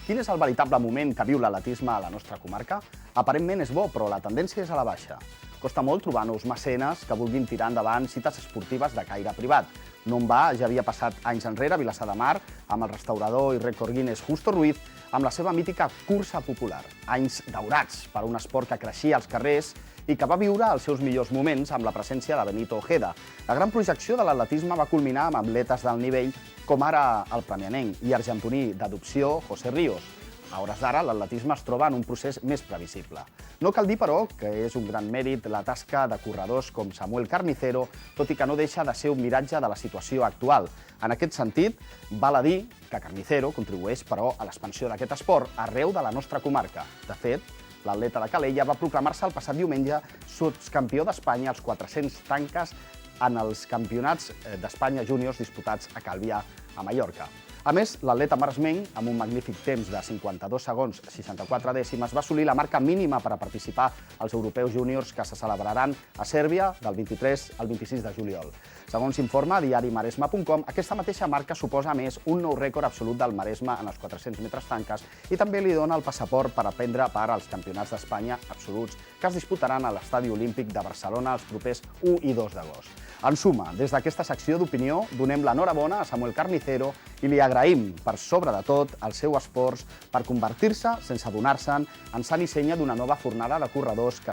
Quin és el veritable moment que viu l'atletisme a la nostra comarca? Aparentment és bo, però la tendència és a la baixa. Costa molt trobar nous mecenes que vulguin tirar endavant cites esportives de caire privat. No en va, ja havia passat anys enrere a Vilassar de Mar, amb el restaurador i rècord Guinness Justo Ruiz, amb la seva mítica cursa popular. Anys daurats per a un esport que creixia als carrers i que va viure els seus millors moments amb la presència de Benito Ojeda. La gran projecció de l'atletisme va culminar amb atletes d'alt nivell com ara el premianenc i argentoní d'adopció José Ríos. A hores d'ara, l'atletisme es troba en un procés més previsible. No cal dir, però, que és un gran mèrit la tasca de corredors com Samuel Carnicero, tot i que no deixa de ser un miratge de la situació actual. En aquest sentit, val a dir que Carnicero contribueix, però, a l'expansió d'aquest esport arreu de la nostra comarca. De fet, l'atleta de Calella va proclamar-se el passat diumenge subcampió d'Espanya als 400 tanques en els campionats d'Espanya júniors disputats a Calvià, a Mallorca. A més, l'atleta maresmenc, amb un magnífic temps de 52 segons 64 dècimes, va assolir la marca mínima per a participar als europeus júniors que se celebraran a Sèrbia del 23 al 26 de juliol. Segons informa diarimaresma.com, aquesta mateixa marca suposa, a més, un nou rècord absolut del Maresme en els 400 metres tanques i també li dona el passaport per a prendre part als campionats d'Espanya absoluts que es disputaran a l'Estadi Olímpic de Barcelona els propers 1 i 2 d'agost. En suma, des d'aquesta secció d'opinió donem l'enhorabona a Samuel Carnicero i li agraïm, per sobre de tot, el seu esforç per convertir-se, sense adonar-se'n, en sant i senya d'una nova fornada de corredors que